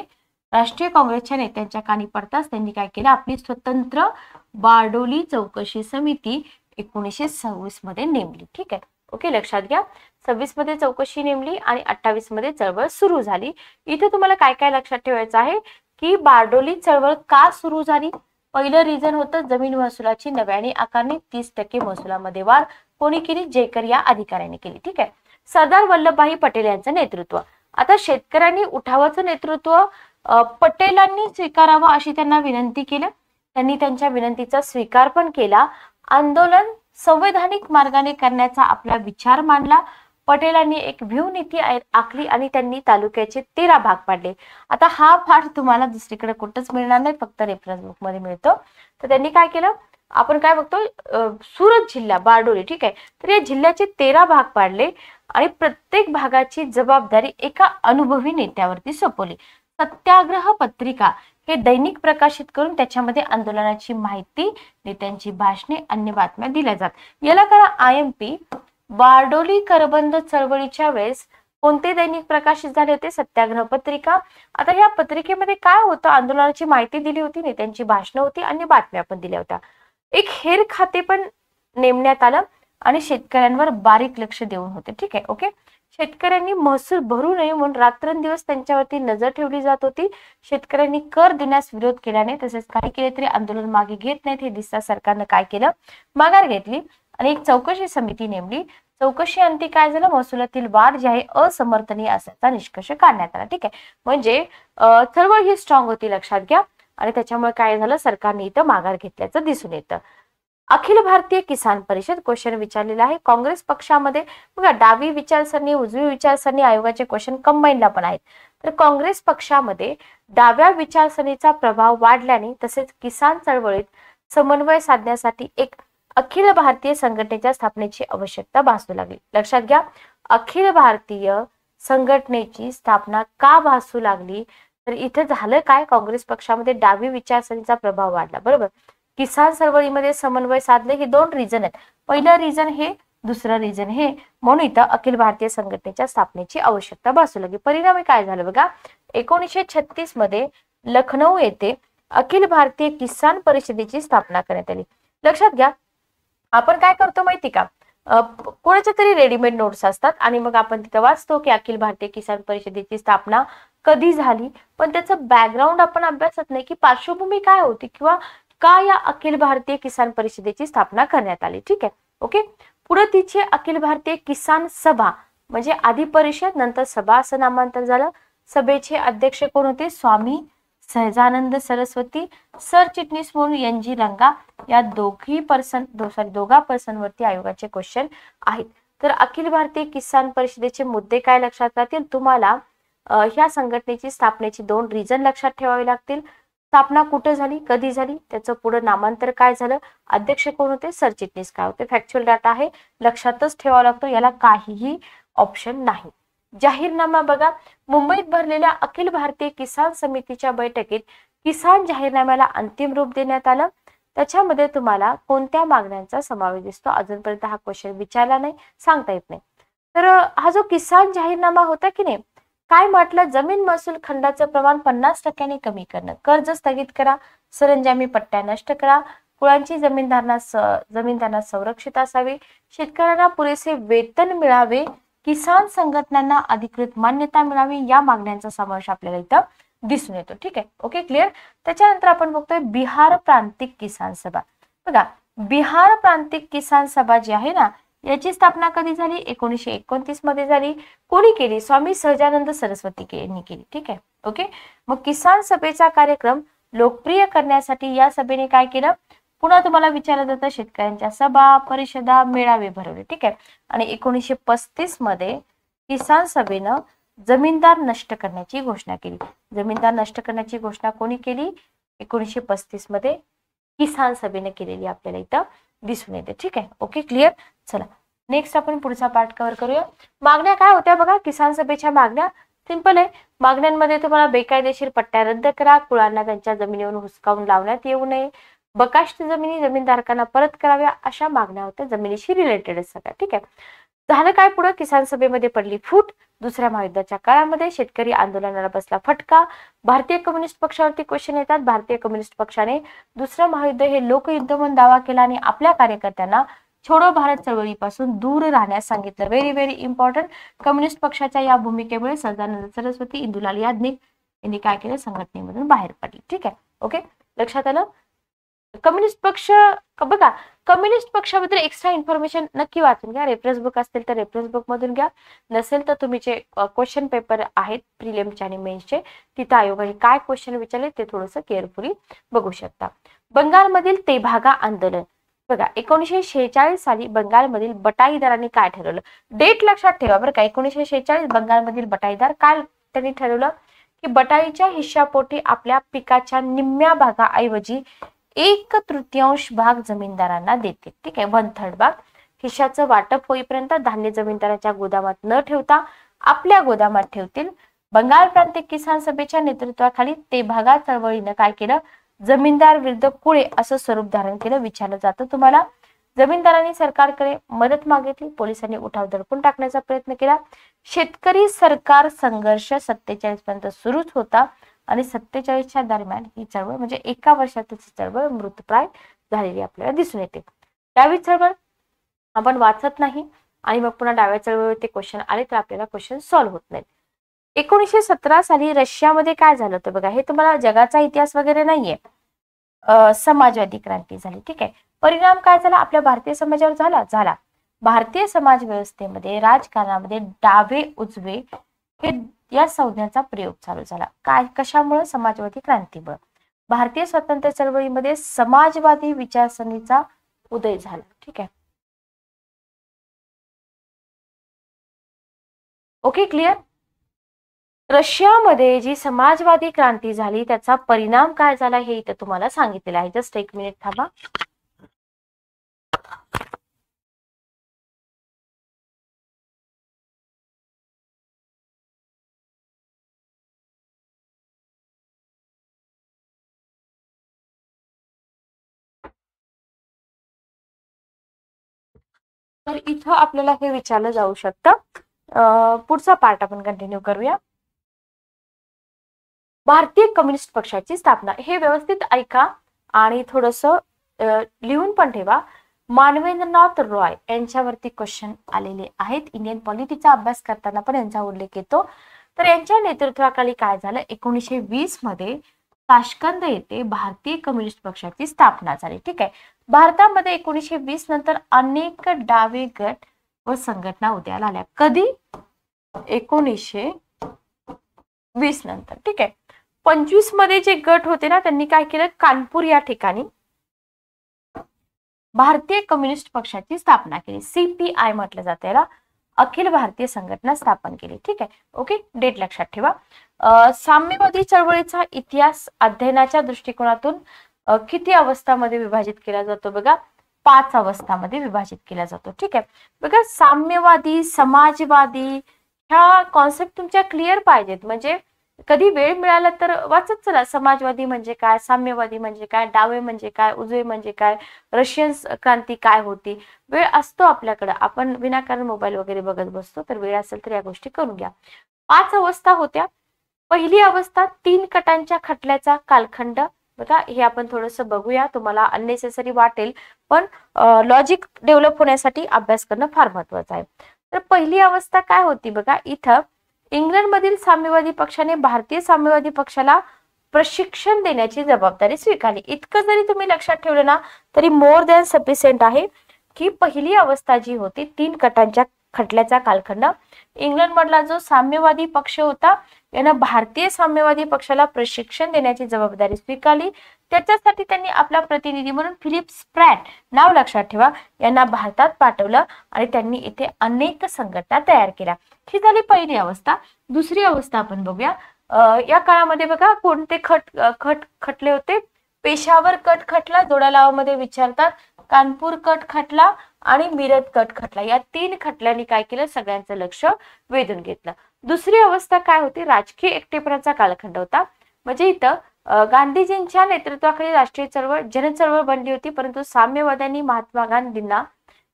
राष्ट्रीय काँग्रेसच्या नेत्यांच्या कानी पडताच त्यांनी काय केलं, आपली स्वतंत्र बारडोली चौकशी समिती 1926 मध्ये नेमली. ठीक आहे. ओके, लक्षात घ्या. 26 मध्ये चौकशी नेमली आणि 28 मध्ये चळवळ सुरू झाली. इथे तुम्हाला काय काय लक्षात ठेवायचं आहे की बारडोली चळवळ का सुरू झाली? पहिलं रिझन होतं जमीन महसुलाची नव्याने आकारणी, 30% महसुलामध्ये वाढ. कोणी केली? जयकर या अधिकाऱ्याने केली. ठीक आहे. सरदार वल्लभभाई पटेल यांचं नेतृत्व. आता शेतकऱ्यांनी उठावाचं नेतृत्व पटेलांनी स्वीकारावं अशी त्यांना विनंती केली. त्यांनी त्यांच्या विनंतीचा स्वीकार पण केला. आंदोलन संवैधानिक मार्गाने करण्याचा आपला विचार मांडला. पटेलांनी एक व्यूह नीती आखली आणि त्यांनी तालुक्याचे 13 भाग पाडले. आता हा पाठ तुम्हाला दुसरीकडे कुठंच मिळणार नाही, फक्त रेफरन्स बुक मध्ये मिळतो. तर त्यांनी काय केलं, आपण काय बघतो, सुरत जिल्हा बारडोली. ठीक आहे. तर या जिल्ह्याचे 13 भाग पाडले आणि प्रत्येक भागाची जबाबदारी एका अनुभवी नेत्यावरती सोपवली. सत्याग्रह पत्रिका हे दैनिक प्रकाशित करून त्याच्यामध्ये आंदोलनाची माहिती, नेत्यांची भाषणे, अन्य बातम्या दिल्या जात. याला करा IMP. बारडोली करबंद चळवळीच्या वेळेस कोणते दैनिक प्रकाशित झाले होते? सत्याग्रह पत्रिका. आता या पत्रिकेमध्ये काय होतं, आंदोलनाची माहिती दिली होती, नेत्यांची भाषणं होती, अन्य बातम्या पण दिल्या होत्या. एक हेर खाते पण नेमण्यात आलं आणि शेतकऱ्यांवर बारीक लक्ष देऊन होते. ठीक आहे. ओके, शेतकऱ्यांनी महसूल भरू नये म्हणून रात्रंदिवस त्यांच्यावरती नजर ठेवली जात होती. शेतकऱ्यांनी कर देण्यास विरोध केल्याने, तसेच काही केले तरी आंदोलन मागे घेत नाहीत हे दिसता सरकारनं काय केलं, माघार घेतली आणि एक चौकशी समिती नेमली. चौकशी अंती काय झालं, महसुलातील वाढ जी आहे असमर्थनीय असल्याचा निष्कर्ष काढण्यात आला. ठीक आहे. म्हणजे चळवळ ही स्ट्रॉंग होती, लक्षात घ्या. आणि त्याच्यामुळे काय झालं, सरकारने इथं माघार घेतल्याचं दिसून येतं. अखिल भारतीय किसान परिषद क्वेश्चन विचारलेला आहे. काँग्रेस पक्षामध्ये बघा डावी विचारसरणी, उजवी विचारसरणी आयोगाचे क्वेश्चन कंबाईनला पण आहेत. तर काँग्रेस पक्षामध्ये डाव्या विचारसरणीचा प्रभाव वाढल्याने तसेच किसान चळवळीत समन्वय साधण्यासाठी एक अखिल भारतीय संघटनेच्या स्थापनेची आवश्यकता भासू लागली. लक्षात घ्या, अखिल भारतीय संघटनेची स्थापना का भासू लागली? तर इथे झालं काय, काँग्रेस पक्षामध्ये डावी विचारसरणीचा प्रभाव वाढला बरोबर. किसान चळवळीमध्ये समन्वय साधले. हे 2 रिझन आहेत. पहिलं रिझन हे, दुसरं रिझन हे, म्हणून इथं अखिल भारतीय संघटनेच्या स्थापनेची आवश्यकता भासू लागली. परिणामी काय झालं बघा, 1936 मध्ये लखनौ येथे अखिल भारतीय किसान परिषदेची स्थापना करण्यात आली. लक्षात घ्या, आपण काय करतो माहिती का, कोणाच्या तरी रेडीमेड नोट्स असतात आणि मग आपण तिथं वाचतो की अखिल भारतीय किसान परिषदेची स्थापना कधी झाली, पण त्याचं बॅकग्राऊंड आपण अभ्यासत नाही की पार्श्वभूमी काय होती किंवा का या अखिल भारतीय किसान परिषदेची स्थापना करण्यात आली. ठीक आहे. ओके, पुढे तिची अखिल भारतीय किसान सभा म्हणजे आधी परिषद नंतर सभा असं नामांतर झालं. सभेचे अध्यक्ष कोण होते? स्वामी सहजानंद सरस्वती. सरचिटणीस म्हणून NG रंगा. या दोघा पर्सनवरती आयोगाचे क्वेश्चन आहेत. तर अखिल भारतीय किसान परिषदेचे मुद्दे काय लक्षात राहतील तुम्हाला? ह्या संघटनेची स्थापनेची 2 रिझन लक्षात ठेवावे लागतील. स्थापना कुठे झाली, कधी झाली, त्याचं पुढे नामांतर काय झालं, अध्यक्ष कोण होते, सरचिटणीस काय होते, फॅक्च्युअल डाटा आहे, लक्षातच ठेवावा लागतो, याला काहीही ऑप्शन नाही. जाहीरनामा बघा, मुंबईत भरलेल्या अखिल भारतीय किसान समितीच्या बैठकीत किसान जाहीरनाम्याला अंतिम रूप देण्यात आलं. त्याच्यामध्ये तुम्हाला कोणत्या मागण्यांचा समावेश दिसतो, अजूनपर्यंत हा क्वेश्चन विचारला नाही, सांगता येत नाही. तर हा जो किसान जाहीरनामा होता की नाही, काय म्हटलं, जमीन महसूल खंडाचं प्रमाण 50% कमी करणं, कर्ज स्थगित करा, सरंजामी पट्ट्या नष्ट करा, कुळांची जमीनदारांना संरक्षित असावी, शेतकऱ्यांना पुरेसे वेतन मिळावे, किसान संघटनांना अधिकृत मान्यता मिळावी, या मागण्यांचा समावेश आपल्याला इथं दिसून येतो. ठीक आहे, ओके, क्लिअर. त्याच्यानंतर आपण बघतोय बिहार प्रांतिक किसान सभा. बघा, बिहार प्रांतिक किसान सभा जी आहे ना, याची स्थापना कधी झाली, 1929 मध्ये झाली. कोणी केली, स्वामी सहजानंद सरस्वती यांनी केली. ठीक आहे, ओके. मग किसान सभेचा कार्यक्रम लोकप्रिय करण्यासाठी या सभेने काय केलं, पुन्हा तुम्हाला विचारलं जातं, शेतकऱ्यांच्या सभा, परिषदा, मेळावे भरवले. ठीक आहे. आणि 1935 मध्ये किसान सभेनं जमीनदार नष्ट करण्याची घोषणा केली. जमीनदार नष्ट करण्याची घोषणा कोणी केली, 1935 मध्ये किसान सभेने केलेली आपल्याला इथं दिसून येते. ठीक आहे, ओके, क्लिअर. चला नेक्स्ट आपण पुढचा पार्ट कव्हर करूया. मागण्या काय होत्या बघा, किसान सभेच्या मागण्या सिंपल आहे. मागण्यांमध्ये तुम्हाला बेकायदेशीर पट्ट्या रद्द करा, कुळांना त्यांच्या जमिनीवरून हुसकावून लावण्यात येऊ नये, बकाष्ठ जमिनी जमीनधारकांना परत कराव्या, अशा मागण्या होत्या, जमिनीशी रिलेटेड सगळ्या. ठीक आहे. झालं काय, पुढे किसान सभेमध्ये पडली फूट. दुसऱ्या महायुद्धाच्या काळामध्ये शेतकरी आंदोलनाला बसला फटका. भारतीय कम्युनिस्ट पक्षावरती क्वेश्चन येतात. भारतीय कम्युनिस्ट पक्षाने दुसरं महायुद्ध हे लोकयुद्ध म्हणून दावा केला आणि आपल्या कार्यकर्त्यांना छोडो भारत चळवळीपासून दूर राहण्यास सांगितलं. Very very important. कम्युनिस्ट पक्षाच्या या भूमिकेमुळे सहजानंद सरस्वती, इंदुलाल याज्ञिक यांनी काय केलं, संघटनेमधून बाहेर पडले. ठीक आहे, ओके, लक्षात आलं. कम्युनिस्ट पक्ष बघा, कम्युनिस्ट पक्षाबद्दल एक्स्ट्रा इन्फॉर्मेशन नक्की वाचून घ्या. रेफरन्स बुक असतील तर रेफरन्स बुक मधून घ्या, नसेल तर तुम्ही जे क्वेश्चन पेपर आहेत प्रिलिम्सचे आणि मेन्सचे, तिथं आयोगाने काय क्वेश्चन विचारले ते थोडंसं केअरफुली बघू शकता. बंगालमधील तेभागा आंदोलन बघा, 1946 साली बंगालमधील बटाईदारांनी काय ठरवलं, डेट लक्षात ठेवा बरं का. 1946 बंगालमधील बटाईदार काय त्यांनी ठरवलं की बटाईच्या हिश्शापोटी आपल्या पिकाच्या निम्म्या भागाऐवजी 1/3 भाग जमीनदारांना देते. ठीक आहे, 1/3 भाग हिश्शाचं वाटप होईपर्यंत धान्य जमीनदाराच्या गोदामात न ठेवता आपल्या गोदामात ठेवतील. बंगाल प्रांतिक किसान सभेच्या नेतृत्वाखाली तेभागा चळवळीनं काय केलं, जमीनदार विरुद्ध कुळे असं स्वरूप धारण केलं. विचारलं जातं तुम्हाला, जमीनदारांनी सरकारकडे मदत मागितली, पोलिसांनी उठाव दडपून टाकण्याचा प्रयत्न केला. शेतकरी सरकार संघर्ष 47 पर्यंत सुरूच होता आणि 47च्या दरम्यान ही चळवळ म्हणजे एका वर्षातच चळवळ मृतप्राय झालेली आपल्याला दिसून येते. डावी चळवळ आपण वाचत नाही आणि मग पुन्हा डाव्या चळवळीवरती क्वेश्चन आले तर आपल्याला क्वेश्चन सॉल्व्ह होत नाहीत. 1917 साली रशियामध्ये काय झालं होतं बघा, हे तुम्हाला जगाचा इतिहास वगैरे नाहीये. समाजवादी क्रांती झाली. ठीक आहे. परिणाम काय झाला, आपल्या भारतीय समाजावर झाला. भारतीय समाज व्यवस्थेमध्ये, राजकारणामध्ये डावे उजवे हे या संज्ञाचा प्रयोग चालू झाला. काय, कशामुळे, समाजवादी क्रांतीमुळे. भारतीय स्वातंत्र्य चळवळीमध्ये समाजवादी विचारसरणीचा उदय झाला. ठीक आहे, ओके, क्लिअर. रशियामध्ये जी समाजवादी क्रांती झाली त्याचा परिणाम काय झाला हे इथे तुम्हाला सांगितलेलं आहे. जस्ट एक मिनिट थांबा. तर इथं आपल्याला हे विचारलं जाऊ शकतं. पुढचा पार्ट आपण कंटिन्यू करूया. भारतीय कम्युनिस्ट पक्षाची स्थापना, हे व्यवस्थित ऐका आणि थोडस लिहून पण ठेवा. मानवेंद्रनाथ रॉय यांच्यावरती क्वेश्चन आलेले आहेत. इंडियन पॉलिटिक्सचा अभ्यास करताना पण यांचा उल्लेख येतो. तर यांच्या नेतृत्वाखाली काय झालं, 1920 मध्ये ताशकंद येथे भारतीय कम्युनिस्ट पक्षाची स्थापना झाली. ठीक आहे. भारतामध्ये 1920 नंतर अनेक डावे गट व संघटना उदयाला आल्या. कधी, 1920 नंतर. ठीक आहे. 25 मध्ये जे गट होते ना त्यांनी काय केलं, कानपूर या ठिकाणी भारतीय कम्युनिस्ट पक्षाची स्थापना केली. CPI म्हटलं जातं याला, अखिल भारतीय संघटना स्थापन केली. ठीक आहे, ओके, डेट लक्षात ठेवा. साम्यवादी चळवळीचा इतिहास अध्ययनाच्या दृष्टिकोनातून किती अवस्थामध्ये विभाजित केला जातो बघा, 5 अवस्थामध्ये विभाजित केला जातो. ठीक आहे, बघा साम्यवादी, समाजवादी ह्या कॉन्सेप्ट तुमच्या क्लिअर पाहिजेत. म्हणजे कधी वेळ मिळाला तर वाचत चला, समाजवादी म्हणजे काय, साम्यवादी म्हणजे काय, डावे म्हणजे काय, उजवे म्हणजे काय, रशियन क्रांती काय होती. वेळ असतो आपल्याकडे, आपण विनाकारण मोबाईल वगैरे बघत बसतो, तर वेळ असेल तर या गोष्टी करून घ्या. 5 अवस्था होत्या. पहिली अवस्था 3 कटांच्या खटल्याचा कालखंड. बघा हे आपण थोडंसं बघूया, तुम्हाला अननेसेसरी वाटेल पण लॉजिक डेव्हलप होण्यासाठी अभ्यास करणं फार महत्वाचं आहे. तर पहिली अवस्था काय होती बघा, इथं इंग्लंडमधील साम्यवादी पक्षाने भारतीय साम्यवादी पक्षाला प्रशिक्षण देण्याची जबाबदारी स्वीकारली. इतकं जरी तुम्ही लक्षात ठेवलं ना तरी मोर दॅन सफिशियंट आहे की पहिली अवस्था जी होती 3 कटांच्या खटल्याचा कालखंड, इंग्लंड मधला जो साम्यवादी पक्ष होता यानं भारतीय साम्यवादी पक्षाला प्रशिक्षण देण्याची जबाबदारी स्वीकारली. त्याच्यासाठी त्यांनी आपला प्रतिनिधी म्हणून फिलिप स्प्रॅट, नाव लक्षात ठेवा, यांना भारतात पाठवलं आणि त्यांनी इथे अनेक संघटना तयार केल्या. ही झाली पहिली अवस्था. दुसरी अवस्था आपण बघूया. या काळामध्ये बघा कोणते खटले होते. पेशावर कट खटला, जोडालावामध्ये विचारतात, कानपूर कट खटला आणि मिरज कट खटला. या 3 खटल्यांनी काय केलं, सगळ्यांचं लक्ष वेधून घेतलं. दुसरी अवस्था काय होती, राजकीय एकटेपणाचा कालखंड होता. म्हणजे इथं गांधीजींच्या नेतृत्वाखाली राष्ट्रीय चळवळ जनचळवळ बनली होती, परंतु साम्यवाद्यांनी महात्मा गांधींना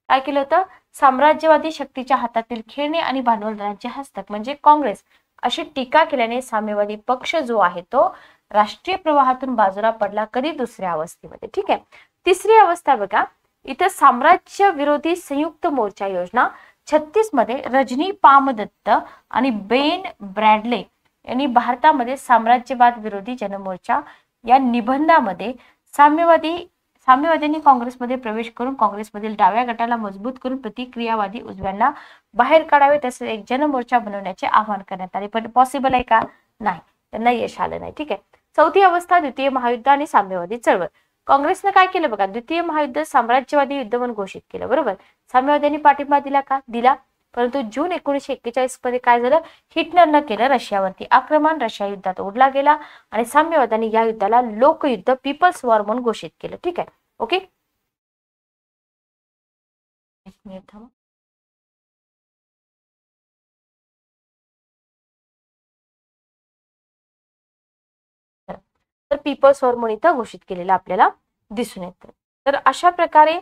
काय केलं होतं, साम्राज्यवादी शक्तीच्या हातातील खेळणे आणि भांडवलदारांचे हस्तक म्हणजे काँग्रेस अशी टीका केल्याने साम्यवादी पक्ष जो आहे तो राष्ट्रीय प्रवाहातून बाजूला पडला. कधी, दुसऱ्या अवस्थेमध्ये. ठीक आहे. तिसरी अवस्था बघा, इथं साम्राज्य विरोधी संयुक्त मोर्चा योजना 36 मध्ये रजनी पामदत्त आणि बेन ब्रॅडले यांनी भारतामध्ये साम्राज्यवाद विरोधी जनमोर्चा या निबंधामध्ये साम्यवाद्यांनी काँग्रेसमध्ये प्रवेश करून काँग्रेसमधील डाव्या गटाला मजबूत करून प्रतिक्रियावादी उजव्यांना बाहेर काढावे, तसेच एक जनमोर्चा बनवण्याचे आवाहन करण्यात आले. पण पॉसिबल आहे का? नाही, त्यांना यश आलं नाही. ठीक आहे. चौथी अवस्था द्वितीय महायुद्ध आणि साम्यवादी चळवळ. काँग्रेसने काय केलं बघा, द्वितीय महायुद्ध साम्राज्यवादी युद्ध म्हणून घोषित केलं. बरोबर. साम्यवाद्यांनी पाठिंबा दिला का? दिला. परंतु जून 1941 मध्ये काय झालं, हिटलरनं केलं रशियावरती आक्रमण, रशिया युद्धात ओढला गेला आणि साम्यवाद्यांनी या युद्धाला लोकयुद्ध, पीपल्स वॉर म्हणून घोषित केलं. ठीक आहे, ओके. एक मिनिट थांबा. तर पीपल्स वॉर म्हणून इथं घोषित केलेलं आपल्याला दिसून येतं. तर अशा प्रकारे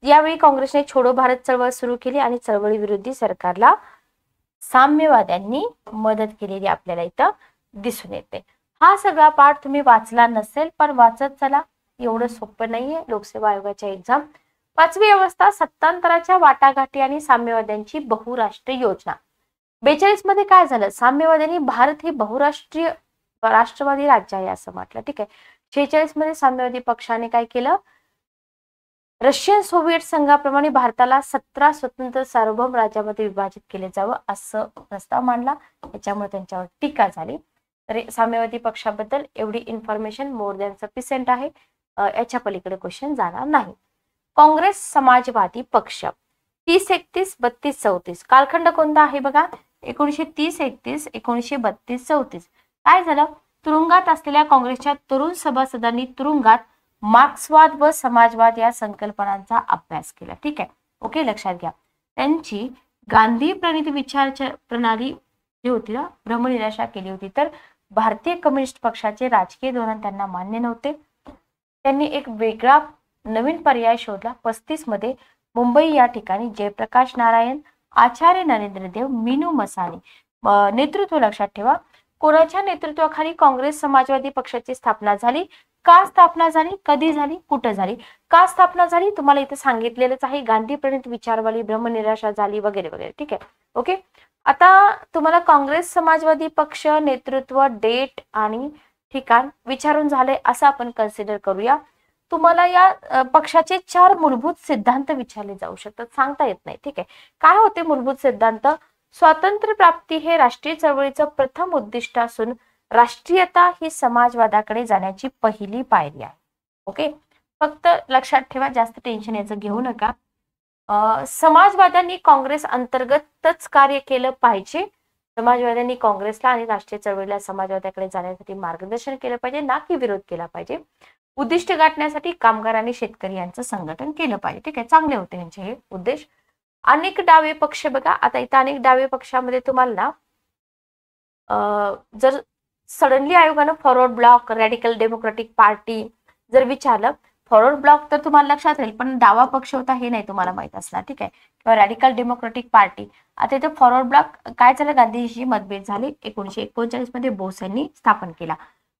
यावेळी काँग्रेसने छोडो भारत चळवळ सुरू केली आणि चळवळी विरोधी सरकारला साम्यवाद्यांनी मदत केलेली आपल्याला इथं दिसून येते. हा सगळा पाठ तुम्ही वाचला नसेल पण वाचत चला, एवढं सोपं नाहीये लोकसेवा आयोगाच्या एक्झाम. 5वी अवस्था सत्तांतराच्या वाटाघाटी आणि साम्यवाद्यांची बहुराष्ट्रीय योजना. 42 मध्ये काय झालं, साम्यवाद्यांनी भारत हे बहुराष्ट्रीय राष्ट्रवादी राज्य आहे असं म्हटलं. ठीक आहे. 46 मध्ये साम्यवादी पक्षाने काय केलं, रशियन सोव्हिएट संघाप्रमाणे भारताला 17 स्वतंत्र सार्वभौम राज्यामध्ये विभाजित केले जावं असं प्रस्ताव मांडला. त्याच्यामुळे त्यांच्यावर टीका झाली. तर साम्यवादी पक्षाबद्दल एवढी इन्फॉर्मेशन मोर दॅन सफिशियंट आहे. याच्या पलीकडे क्वेश्चन जाणार नाही. काँग्रेस समाजवादी पक्ष 30, 31, 32, 34 कालखंड कोणता आहे बघा, 1930, 31, 1932, 34. काय झालं, तुरुंगात असलेल्या काँग्रेसच्या तरुण सभासदांनी तुरुंगात मार्क्सवाद व समाजवाद या संकल्पनांचा अभ्यास केला. ठीक आहे, ओके, लक्षात घ्या. त्यांची गांधी प्रणित विचार प्रणाली जी होती ना, भ्रमनिराशा केली होती. तर भारतीय कम्युनिस्ट पक्षाचे राजकीय धोरण त्यांना मान्य नव्हते. त्यांनी एक वेगळा नवीन पर्याय शोधला. 35 मध्ये मुंबई या ठिकाणी जयप्रकाश नारायण, आचार्य नरेंद्र देव, मीनू मसानी नेतृत्व. लक्षात ठेवा, कोणाच्या नेतृत्वाखाली काँग्रेस समाजवादी पक्षाची स्थापना झाली, का स्थापना झाली, कधी झाली, कुठं झाली. का स्थापना झाली तुम्हाला इथे सांगितलेलंच आहे, गांधी प्रणित विचारवाली, ब्रह्मनिराशा झाली वगैरे वगैरे. ठीक आहे, ओके. आता तुम्हाला काँग्रेस समाजवादी पक्ष, नेतृत्व, डेट आणि ठिकाण विचारून झाले असं आपण कन्सिडर करूया. तुम्हाला या पक्षाचे 4 मूलभूत सिद्धांत विचारले जाऊ शकतात, सांगता येत नाही. ठीक आहे. काय होते मूलभूत सिद्धांत? स्वातंत्र्य प्राप्ती हे राष्ट्रीय चळवळीचं प्रथम उद्दिष्ट असून राष्ट्रीयता ही समाजवादाकडे जाण्याची पहिली पायरी आहे. ओके, फक्त लक्षात ठेवा, जास्त टेन्शन याचं घेऊ नका. समाजवाद्यांनी काँग्रेस अंतर्गतच कार्य केलं पाहिजे. समाजवाद्यांनी काँग्रेसला आणि राष्ट्रीय चळवळीला समाजवाद्याकडे जाण्यासाठी मार्गदर्शन केलं पाहिजे, ना की विरोध केला पाहिजे. उद्दिष्ट गाठण्यासाठी कामगार आणि शेतकरी यांचं संघटन केलं पाहिजे. ठीक आहे, चांगले होते यांचे हे उद्देश. अनेक डावे पक्ष बघा, आता इथं अनेक डावे पक्षामध्ये तुम्हाला ना जर सडनली आयोगानं forward block, radical democratic party जर विचारलं, फॉरवर्ड ब्लॉक तर तुम्हाला लक्षात राहील, पण डावा पक्ष होता हे नाही तुम्हाला माहित असणार. ठीक आहे, किंवा रॅडिकल डेमोक्रेटिक पार्टी. आता इथे फॉरवर्ड ब्लॉक काय झालं, गांधीजींशी मतभेद झाले. 1939 मध्ये बोस यांनी स्थापन केला.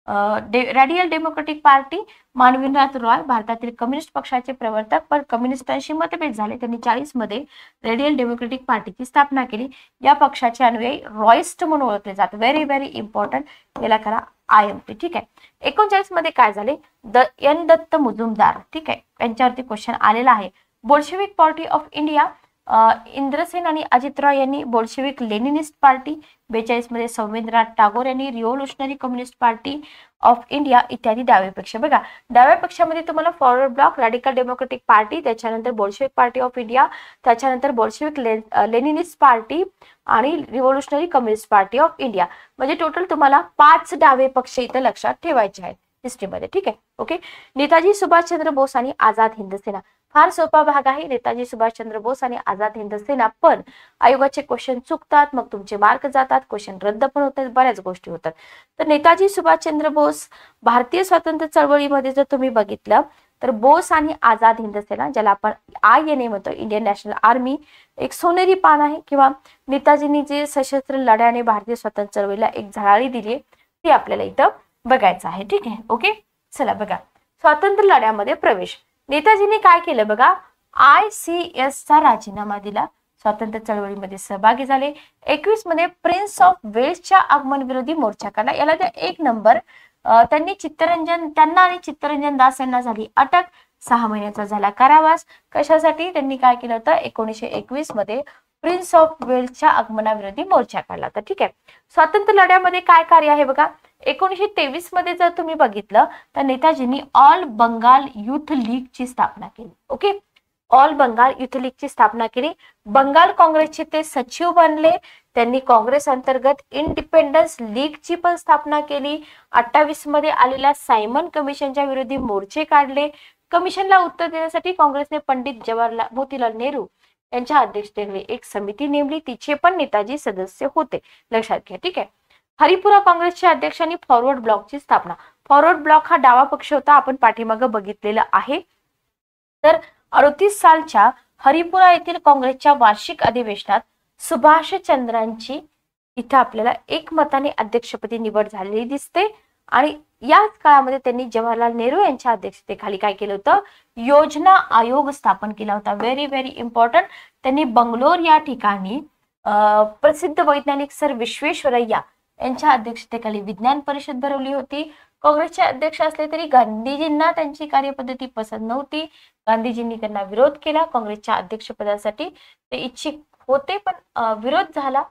रॅडिकल डेमोक्रेटिक पार्टी, मानवीनाथ रॉय भारतातील कम्युनिस्ट पक्षाचे प्रवर्तक, पण कम्युनिस्टांशी मतभेद झाले. त्यांनी 40 मध्ये रेडियल डेमोक्रेटिक पार्टीची स्थापना केली. या पक्षाचे अनुयायी रॉयिस्ट म्हणून ओळखले जातात. व्हेरी व्हेरी इम्पॉर्टंट, याला करा IMP. ठीक आहे, 39 मध्ये काय झाले, दत्त मुजुमदार. ठीक आहे, यांच्यावरती क्वेश्चन आलेला आहे. Bolshevik party of India, Indrasen आणि अजित रॉय यांनी बोल्शेविक लेनिनिस्ट पार्टी. 42 मध्ये सौमेंद्रनाथ टागोर यांनी revolutionary communist party of India इत्यादी डावे पक्ष. बघा, डाव्या पक्षामध्ये तुम्हाला forward block, radical democratic party, त्याच्यानंतर बोल्शेविक पार्टी ऑफ इंडिया, त्याच्यानंतर बोल्शेविक लेनिनिस्ट पार्टी आणि revolutionary communist party of India. म्हणजे टोटल तुम्हाला 5 डावे पक्ष इथं लक्षात ठेवायचे आहेत हिस्ट्रीमध्ये. ठीक आहे, ओके. नेताजी सुभाषचंद्र बोस आणि आझाद हिंद सेना, फार सोपा भाग आहे. नेताजी सुभाषचंद्र बोस आणि आझाद हिंद सेना, पण आयोगाचे क्वेश्चन चुकतात, मग तुमचे मार्क जातात, क्वेश्चन रद्द पण होतात, बऱ्याच गोष्टी होतात. तर नेताजी सुभाषचंद्र बोस, भारतीय स्वातंत्र्य चळवळीमध्ये जर तुम्ही बघितलं तर बोस आणि आझाद हिंद सेना, ज्याला आपण INA म्हणतो, इंडियन नॅशनल आर्मी, एक सोनेरी पान आहे. किंवा नेताजींनी जे सशस्त्र लढ्याने भारतीय स्वातंत्र्य चळवळीला एक झळाळी दिली, ती आपल्याला इथं बघायचं आहे. ठीक आहे, ओके. चला बघा, स्वातंत्र्य लढ्यामध्ये प्रवेश. नेताजींनी काय केलं बघा, ICS चा राजीनामा दिला, स्वातंत्र्य चळवळीमध्ये सहभागी झाले. 21 मध्ये प्रिन्स ऑफ वेल्सच्या आगमन विरोधी मोर्चा काढला. याला 1 नंबर. त्यांनी त्यांना आणि चित्तरंजन दास यांना झाली अटक, 6 महिन्याचा झाला कारावास. कशासाठी, त्यांनी काय केलं होतं, 1921 मध्ये प्रिन्स ऑफ वेल्सच्या आगमनाविरोधी मोर्चा काढला होता. ठीक आहे, स्वातंत्र्य लढ्यामध्ये काय कार्य आहे बघा. 1923 मध्ये जर तुम्ही बघितलं तर नेताजींनी ऑल बंगाल युथ लीग ची स्थापना केली. Okay, all Bengal youth league ची स्थापना केली. बंगाल काँग्रेसचे ते सचिव बनले. त्यांनी काँग्रेस अंतर्गत इंडिपेंडन्स लीग ची पण स्थापना केली. 28 मध्ये आलेल्या सायमन कमिशनच्या विरोधी मोर्चे काढले. कमिशनला उत्तर देण्यासाठी काँग्रेसने पंडित मोतीलाल नेहरू यांच्या अध्यक्षतेखाली एक समिती नेमली, तिचे पण नेताजी सदस्य होते, लक्षात घ्या. ठीक आहे, हरिपुरा काँग्रेसच्या अध्यक्षांनी फॉरवर्ड ब्लॉकची स्थापना. फॉरवर्ड ब्लॉक हा डावा पक्ष होता, आपण पाठीमागे बघितलेला आहे. तर 38 सालच्या हरिपुरा येथील काँग्रेसच्या वार्षिक अधिवेशनात सुभाषचंद्रांची इथं आपल्याला एकमताने अध्यक्षपदी निवड झालेली दिसते. आणि याच काळामध्ये त्यांनी जवाहरलाल नेहरू यांच्या अध्यक्षतेखाली काय केलं होतं, योजना आयोग स्थापन केला होता. Very very important. त्यांनी बंगलोर या ठिकाणी प्रसिद्ध वैज्ञानिक सर विश्वेश्वरय्या यांच्या अध्यक्षतेखाली विज्ञान परिषद भरवली होती. काँग्रेसचे अध्यक्ष असले तरी गांधीजींना त्यांची कार्यपद्धती पसंत नव्हती. गांधीजींनी त्यांना विरोध केला. काँग्रेसच्या अध्यक्षपदासाठी ते इच्छुक होते, पण विरोध झाला.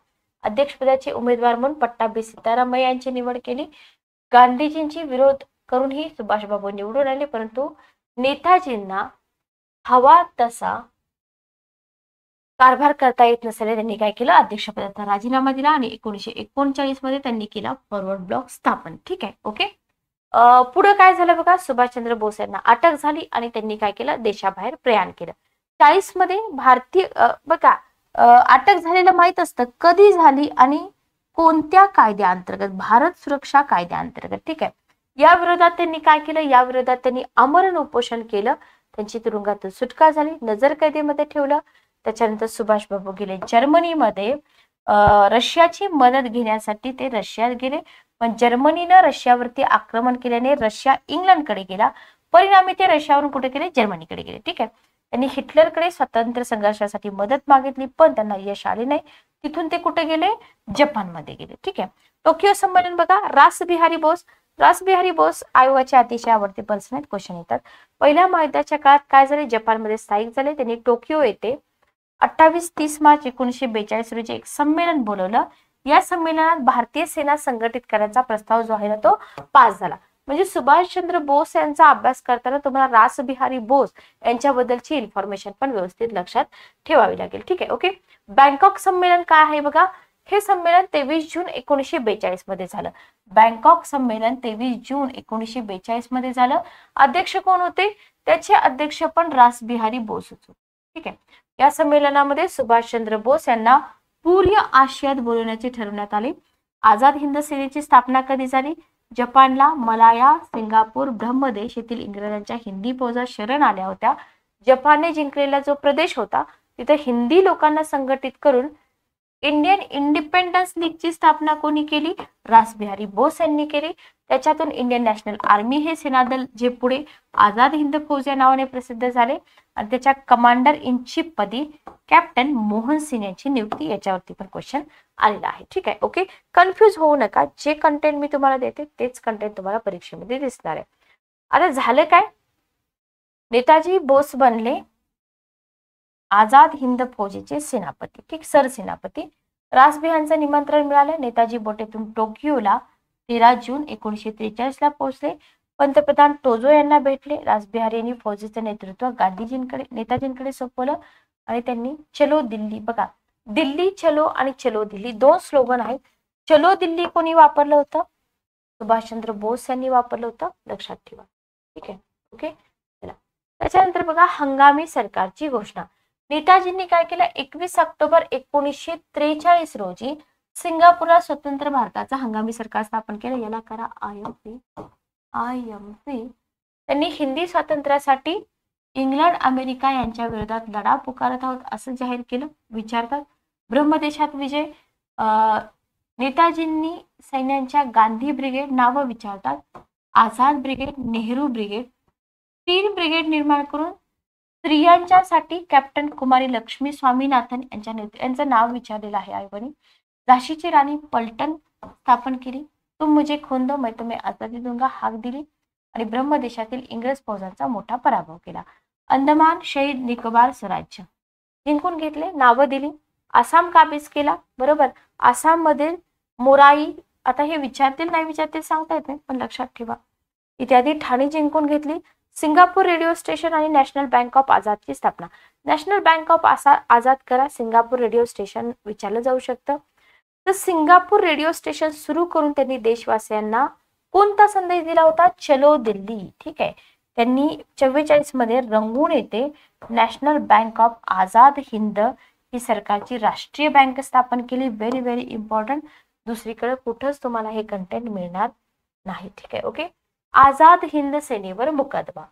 अध्यक्षपदाचे उमेदवार म्हणून पट्टाभी सीतारामय्या यांची निवड केली. गांधीजींची विरोध करूनही सुभाषबाबू निवडून आले, परंतु नेताजींना हवा तसा कारभार करता येत नसल्याने त्यांनी काय केलं, अध्यक्षपदाचा राजीनामा दिला आणि 1939 मध्ये त्यांनी केला फॉरवर्ड ब्लॉक स्थापन. ठीक आहे, ओके. पुढे काय झालं बघा, सुभाषचंद्र बोस यांना अटक झाली आणि त्यांनी काय केलं, देशाबाहेर प्रयाण केलं. 40 मध्ये भारतीय बघा अटक झालेलं माहित असतं, कधी झाली आणि कोणत्या कायद्याअंतर्गत, भारत सुरक्षा कायद्याअंतर्गत. ठीक आहे, या विरोधात त्यांनी काय केलं, या विरोधात त्यांनी आमरण उपोषण केलं. त्यांची तुरुंगातून सुटका झाली, नजरकैदेमध्ये ठेवलं. त्याच्यानंतर सुभाषबाबू गेले जर्मनीमध्ये. रशियाची मदत घेण्यासाठी ते रशियात गेले, पण जर्मनीनं रशियावरती आक्रमण केल्याने रशिया इंग्लंडकडे गेला. परिणामी ते रशियावरून कुठे गेले, जर्मनीकडे गेले. ठीक आहे, त्यांनी हिटलरकडे स्वातंत्र्य संघर्षासाठी मदत मागितली, पण त्यांना यश आले नाही. तिथून ते कुठे गेले, जपानमध्ये गेले. ठीक आहे, टोकियो संमेलन बघा, रासबिहारी बोस. रासबिहारी बोस आयोगाचे अतिशय आवडते पर्सन आहेत, क्वेश्चन येतात. पहिल्या महायुद्धाच्या काळात काय झाले, जपानमध्ये स्थायिक झाले. त्यांनी टोकियो येथे 28-30 मार्च 1942 रोजी एक संमेलन बोलवलं. या संमेलनात भारतीय सेना संघटित करण्याचा प्रस्ताव जो आहे ना तो पास झाला. म्हणजे सुभाषचंद्र बोस यांचा अभ्यास करताना तुम्हाला रासबिहारी बोस यांच्याबद्दलची इन्फॉर्मेशन पण व्यवस्थित लक्षात ठेवावी लागेल. ठीक आहे. ओके. बँकॉक संमेलन काय आहे बघा, हे संमेलन 23 जून 1942 मध्ये झालं. बँकॉक संमेलन 23 जून 1942 मध्ये झालं. अध्यक्ष कोण होते, त्याचे अध्यक्ष पण रासबिहारी बोस होते. ठीक आहे. या संमेलनामध्ये सुभाषचंद्र बोस यांना पूर्व आशियात बोलवण्याचे ठरवण्यात आले. आझाद हिंद सेनेची स्थापना कधी झाली, जपानला मलाया, सिंगापूर, ब्रह्मदेश येथील इंग्रजांच्या हिंदी फौजा शरण आल्या होत्या. जपानने जिंकलेला जो प्रदेश होता तिथे हिंदी लोकांना संघटित करून इंडियन इंडिपेंडन्स लीगची स्थापना कोणी केली, रासबिहारी बोस यांनी केली. त्याच्यातून इंडियन नॅशनल आर्मी हे सेनादल जे पुढे आझाद हिंद फौज या नावाने प्रसिद्ध झाले आणि त्याच्या कमांडर इन चीफ पदी कॅप्टन मोहन सिंह यांची नियुक्ती, याच्यावरती पण क्वेश्चन आलेला आहे. ठीक आहे. ओके. कन्फ्युज होऊ नका, जे कंटेंट मी तुम्हाला देते तेच कंटेंट तुम्हाला परीक्षेमध्ये दिसणार आहे. आता झालं काय, नेताजी बोस बनले आझाद हिंद फौजेचे सेनापती. ठीक, सरसेनापती. रासबिहारींचं निमंत्रण मिळालं. नेताजी बोटेतून टोकियोला 13 जून 1943 ला पोहोचले. पंतप्रधान टोजो यांना भेटले. रासबिहारी यांनी फौजेचं नेतृत्व नेताजींकडे सोपवलं आणि त्यांनी चलो दिल्ली, बघा दिल्ली चलो आणि चलो दिल्ली दोन स्लोगन आहेत. चलो दिल्ली कोणी वापरलं होतं, सुभाषचंद्र बोस यांनी वापरलं होतं, लक्षात ठेवा. ठीक आहे. ओके. चला, त्याच्यानंतर बघा हंगामी सरकारची घोषणा. नेताजींनी काय केलं, 21 ऑक्टोबर 1943 रोजी सिंगापूरला स्वतंत्र भारताचा हंगामी सरकार स्थापन केलं. याला करा IMC. त्यांनी हिंदी स्वातंत्र्यासाठी इंग्लंड अमेरिका यांच्या विरोधात लढा पुकारत आहोत असं जाहीर केलं. विचारतात ब्रह्मदेशात विजय. नेताजींनी सैन्यांच्या गांधी ब्रिगेड नावं विचारतात, Azad brigade, Nehru brigade, 3 brigade निर्माण करून स्त्रियांच्यासाठी कॅप्टन कुमारी लक्ष्मी स्वामीनाथन यांचं नाव विचारलेलं आहे आयोगाने. झाशीची राणी पलटण स्थापन केली. तुम मुझे खून दो मैं तुम्हें आजादी दूंगा हाक दिली आणि ब्रह्मदेशातील इंग्रज फौजांचा मोठा पराभव केला. अंदमान शहीद निकोबार स्वराज्य जिंकून घेतले, नावं दिली. आसाम काबीज केला. बरोबर. आसाम मधील मोराई, आता हे विचारतील नाही विचारतील सांगता येत नाही पण लक्षात ठेवा, इत्यादी ठाणी जिंकून घेतली. सिंगापूर रेडिओ स्टेशन आणि नॅशनल बँक ऑफ आझादची स्थापना. नॅशनल बँक ऑफ आझाद करा, सिंगापूर रेडिओ स्टेशन विचारलं जाऊ शकतं. तर सिंगापूर रेडिओ स्टेशन सुरू करून त्यांनी देशवासियांना कोणता संदेश दिला होता, चलो दिल्ली. ठीक आहे. त्यांनी 44 मध्ये रंगून येथे national bank of Azad Hind ही सरकारची राष्ट्रीय बँक स्थापन केली. Very very important. दुसरीकडे कुठंच तुम्हाला हे कंटेंट मिळणार नाही. ठीक आहे. ओके. आझाद हिंद सेनेवर मुकदमा.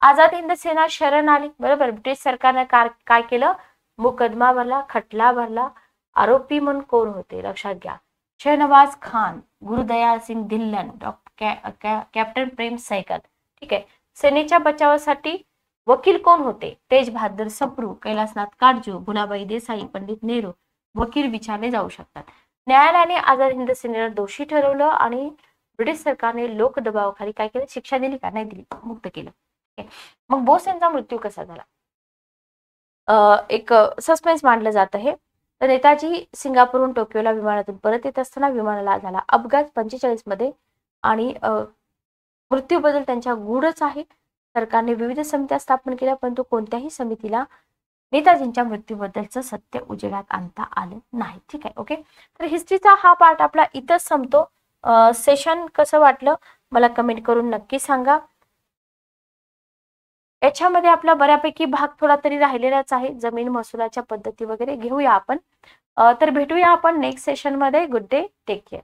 आझाद हिंद सेना शरण आली. बरोबर. ब्रिटिश सरकारने काय केलं, मुकदमा भरला, खटला भरला. आरोपी म्हणून कोण होते लक्षात घ्या, शहनवाज खान, गुरुदयाल सिंग धिल्लन, कॅप्टन प्रेम सहगल. ठीक आहे. सेनेच्या बचावासाठी वकील कोण होते, तेज बहादूर सप्रू, कैलासनाथ काटजू, भुलाबाई देसाई, पंडित नेहरू. वकील विचारले जाऊ शकतात. न्यायालयाने आझाद हिंद सेनेला दोषी ठरवलं आणि ब्रिटिश सरकारने लोक दबावाखाली काय केलं, शिक्षा दिली का, नाही दिली, मुक्त केलं. मग बोस यांचा मृत्यू कसा झाला, एक सस्पेन्स मानलं जात आहे. तर नेताजी सिंगापूरहून टोकियोला विमानातून परत येत असताना विमानाला झाला अपघात 45 मध्ये आणि मृत्यूबद्दल त्यांच्या गूढच आहे. सरकारने विविध समित्या स्थापन केल्या परंतु कोणत्याही समितीला नेताजींच्या मृत्यूबद्दलचं सत्य उजेडात आणता आलं नाही. ठीक आहे. ओके. तर हिस्ट्रीचा हा पार्ट आपला इथंच संपतो. सेशन कसं वाटलं मला कमेंट करून नक्की सांगा. याच्यामध्ये आपला बऱ्यापैकी भाग थोडा तरी राहिलेलाच आहे. जमीन महसुलाच्या पद्धती वगैरे घेऊया आपण. तर भेटूया आपण नेक्स्ट सेशन मध्ये. Good day, take care.